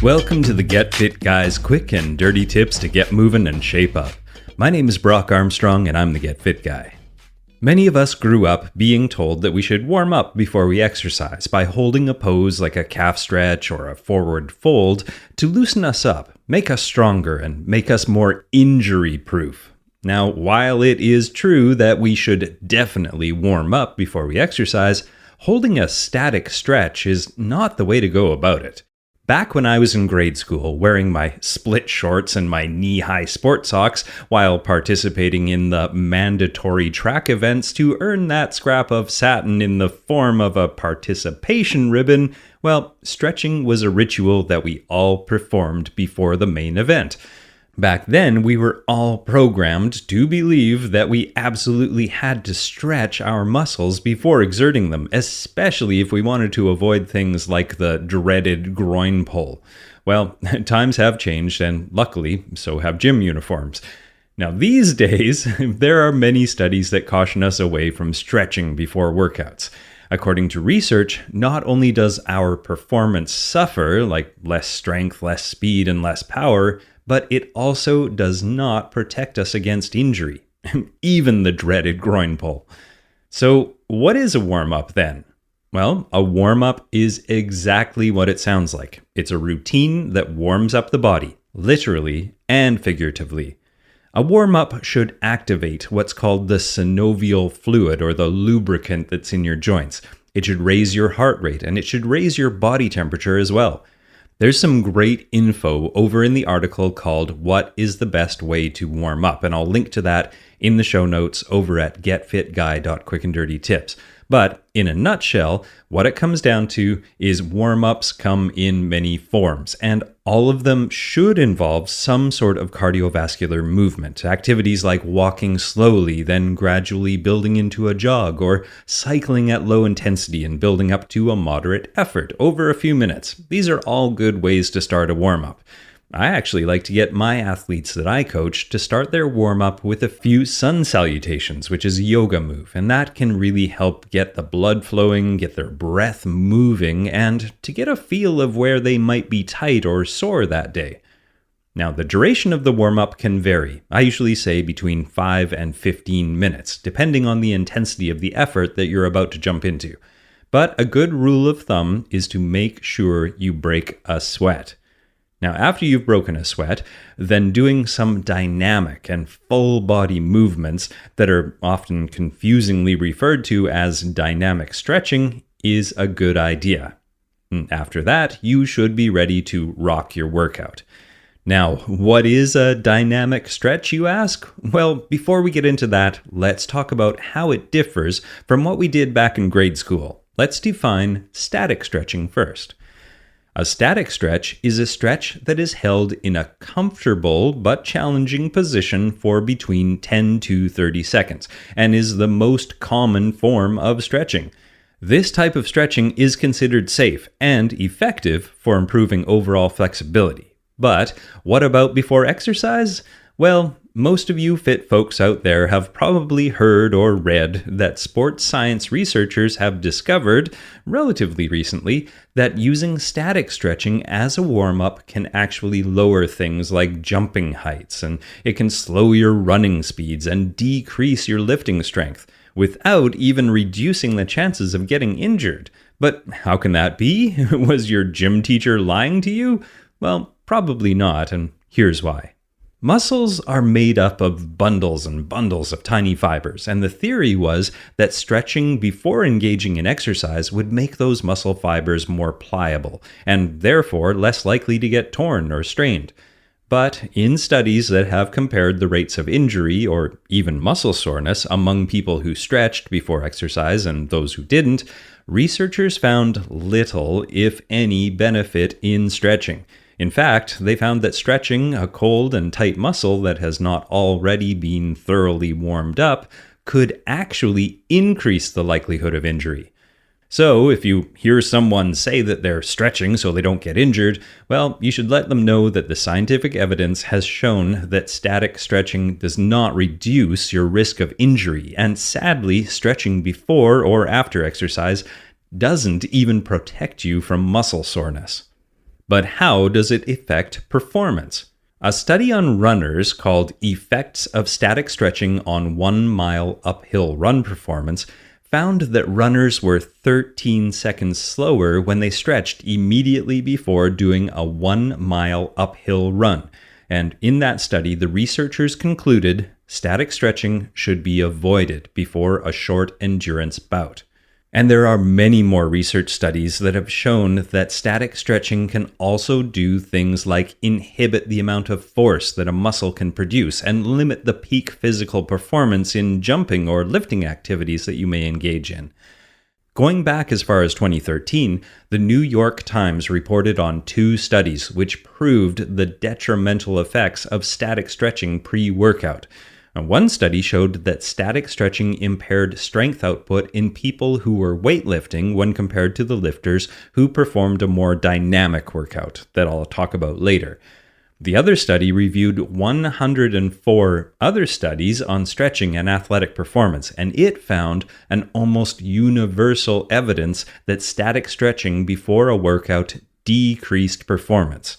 Welcome to the Get Fit Guys quick and dirty tips to get moving and shape up. My name is Brock Armstrong and I'm the Get Fit Guy. Many of us grew up being told that we should warm up before we exercise by holding a pose like a calf stretch or a forward fold to loosen us up, make us stronger, and make us more injury-proof. Now, while it is true that we should definitely warm up before we exercise, holding a static stretch is not the way to go about it. Back when I was in grade school, wearing my split shorts and my knee-high sport socks while participating in the mandatory track events to earn that scrap of satin in the form of a participation ribbon, well, stretching was a ritual that we all performed before the main event. Back then, we were all programmed to believe that we absolutely had to stretch our muscles before exerting them, especially if we wanted to avoid things like the dreaded groin pull. Well, times have changed, and luckily, so have gym uniforms. Now, these days, there are many studies that caution us away from stretching before workouts. According to research, not only does our performance suffer, like less strength, less speed, and less power, but it also does not protect us against injury, even the dreaded groin pull. So, what is a warm-up then? Well, a warm-up is exactly what it sounds like. It's a routine that warms up the body, literally and figuratively. A warm-up should activate what's called the synovial fluid, or the lubricant that's in your joints. It should raise your heart rate, and it should raise your body temperature as well. There's some great info over in the article called What is the Best Way to Warm Up? And I'll link to that in the show notes over at getfitguy.quickanddirtytips. But in a nutshell, what it comes down to is warm-ups come in many forms, and all of them should involve some sort of cardiovascular movement. Activities like walking slowly, then gradually building into a jog, or cycling at low intensity and building up to a moderate effort over a few minutes. These are all good ways to start a warm-up. I actually like to get my athletes that I coach to start their warm-up with a few sun salutations, which is a yoga move, and that can really help get the blood flowing, get their breath moving, and to get a feel of where they might be tight or sore that day. Now, the duration of the warm-up can vary. I usually say between 5 and 15 minutes, depending on the intensity of the effort that you're about to jump into. But a good rule of thumb is to make sure you break a sweat. Now, after you've broken a sweat, then doing some dynamic and full body movements that are often confusingly referred to as dynamic stretching is a good idea. After that, you should be ready to rock your workout. Now, what is a dynamic stretch, you ask? Well, before we get into that, let's talk about how it differs from what we did back in grade school. Let's define static stretching first. A static stretch is a stretch that is held in a comfortable but challenging position for between 10 to 30 seconds and is the most common form of stretching. This type of stretching is considered safe and effective for improving overall flexibility. But what about before exercise? Well, most of you fit folks out there have probably heard or read that sports science researchers have discovered, relatively recently, that using static stretching as a warm-up can actually lower things like jumping heights, and it can slow your running speeds and decrease your lifting strength, without even reducing the chances of getting injured. But how can that be? Was your gym teacher lying to you? Well, probably not, and here's why. Muscles are made up of bundles and bundles of tiny fibers, and the theory was that stretching before engaging in exercise would make those muscle fibers more pliable, and therefore less likely to get torn or strained. But in studies that have compared the rates of injury or even muscle soreness among people who stretched before exercise and those who didn't, researchers found little, if any, benefit in stretching. In fact, they found that stretching a cold and tight muscle that has not already been thoroughly warmed up could actually increase the likelihood of injury. So, if you hear someone say that they're stretching so they don't get injured, well, you should let them know that the scientific evidence has shown that static stretching does not reduce your risk of injury, and sadly, stretching before or after exercise doesn't even protect you from muscle soreness. But how does it affect performance? A study on runners called Effects of Static Stretching on 1 Mile Uphill Run Performance found that runners were 13 seconds slower when they stretched immediately before doing a 1 mile uphill run. And in that study, the researchers concluded static stretching should be avoided before a short endurance bout. And there are many more research studies that have shown that static stretching can also do things like inhibit the amount of force that a muscle can produce and limit the peak physical performance in jumping or lifting activities that you may engage in. Going back as far as 2013, the New York Times reported on 2 studies which proved the detrimental effects of static stretching pre-workout. One study showed that static stretching impaired strength output in people who were weightlifting when compared to the lifters who performed a more dynamic workout that I'll talk about later. The other study reviewed 104 other studies on stretching and athletic performance, and it found an almost universal evidence that static stretching before a workout decreased performance.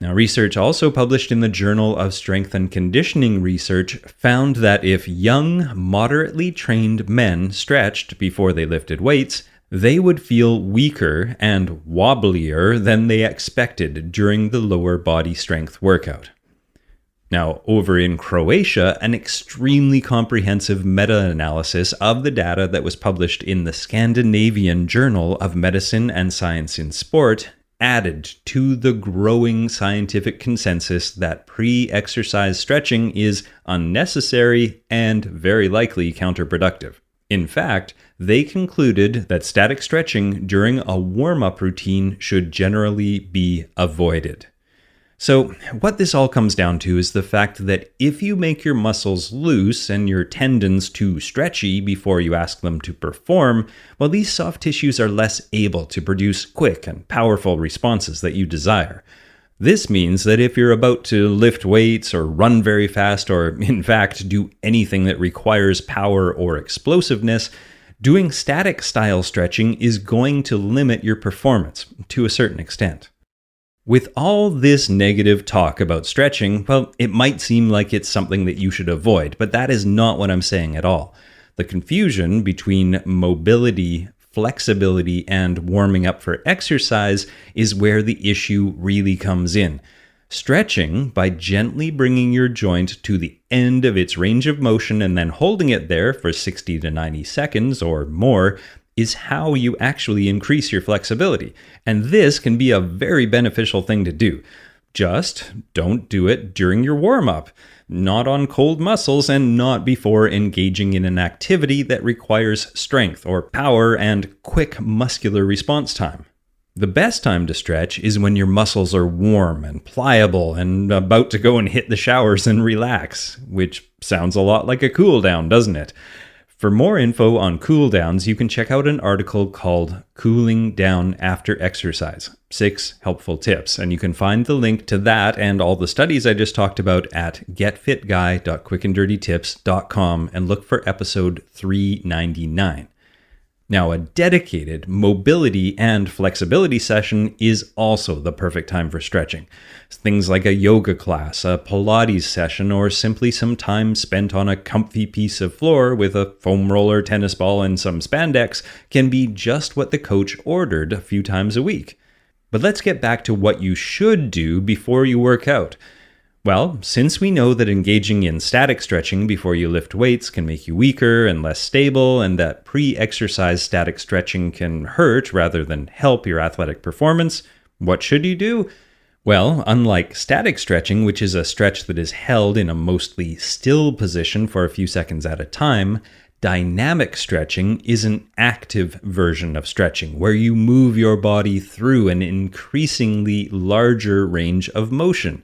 Now, research also published in the Journal of Strength and Conditioning Research found that if young, moderately trained men stretched before they lifted weights, they would feel weaker and wobblier than they expected during the lower body strength workout. Now, over in Croatia, an extremely comprehensive meta-analysis of the data that was published in the Scandinavian Journal of Medicine and Science in Sport added to the growing scientific consensus that pre-exercise stretching is unnecessary and very likely counterproductive. In fact, they concluded that static stretching during a warm-up routine should generally be avoided. So, what this all comes down to is the fact that if you make your muscles loose and your tendons too stretchy before you ask them to perform, well, these soft tissues are less able to produce quick and powerful responses that you desire. This means that if you're about to lift weights or run very fast or, in fact, do anything that requires power or explosiveness, doing static style stretching is going to limit your performance to a certain extent. With all this negative talk about stretching, well, it might seem like it's something that you should avoid, but that is not what I'm saying at all. The confusion between mobility, flexibility, and warming up for exercise is where the issue really comes in. Stretching, by gently bringing your joint to the end of its range of motion and then holding it there for 60 to 90 seconds or more, is how you actually increase your flexibility. And this can be a very beneficial thing to do. Just don't do it during your warm-up, not on cold muscles, and not before engaging in an activity that requires strength or power and quick muscular response time. The best time to stretch is when your muscles are warm and pliable and about to go and hit the showers and relax, which sounds a lot like a cool down, doesn't it? For more info on cool downs, you can check out an article called Cooling Down After Exercise, 6 Helpful Tips, and you can find the link to that and all the studies I just talked about at getfitguy.quickanddirtytips.com and look for episode 399. Now, a dedicated mobility and flexibility session is also the perfect time for stretching. Things like a yoga class, a Pilates session, or simply some time spent on a comfy piece of floor with a foam roller, tennis ball, and some spandex can be just what the coach ordered a few times a week. But let's get back to what you should do before you work out. Well, since we know that engaging in static stretching before you lift weights can make you weaker and less stable, and that pre-exercise static stretching can hurt rather than help your athletic performance, what should you do? Well, unlike static stretching, which is a stretch that is held in a mostly still position for a few seconds at a time, dynamic stretching is an active version of stretching, where you move your body through an increasingly larger range of motion.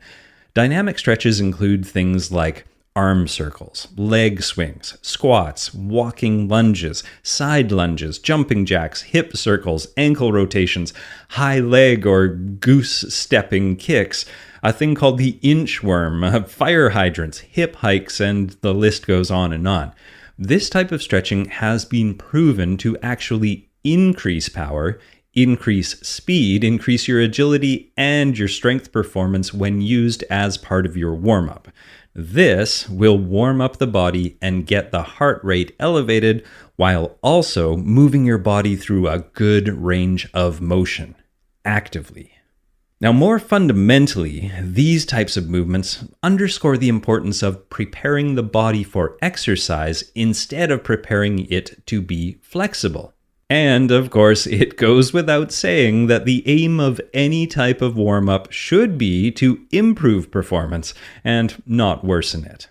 Dynamic stretches include things like arm circles, leg swings, squats, walking lunges, side lunges, jumping jacks, hip circles, ankle rotations, high leg or goose stepping kicks, a thing called the inchworm, fire hydrants, hip hikes, and the list goes on and on. This type of stretching has been proven to actually increase power, increase speed, increase your agility, and your strength performance when used as part of your warm-up. This will warm up the body and get the heart rate elevated while also moving your body through a good range of motion, actively. Now, more fundamentally, these types of movements underscore the importance of preparing the body for exercise instead of preparing it to be flexible. And, of course, it goes without saying that the aim of any type of warm-up should be to improve performance and not worsen it.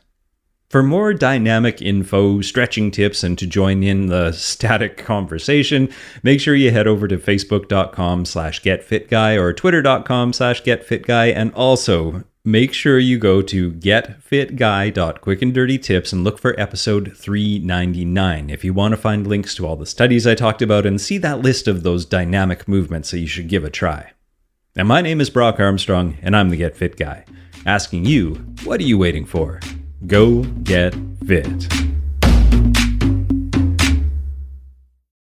For more dynamic info, stretching tips, and to join in the static conversation, make sure you head over to facebook.com/getfitguy or twitter.com/getfitguy, and also make sure you go to getfitguy.quickanddirtytips and look for episode 399 if you want to find links to all the studies I talked about and see that list of those dynamic movements that you should give a try. Now, my name is Brock Armstrong, and I'm the Get Fit Guy, asking you, what are you waiting for? Go get fit.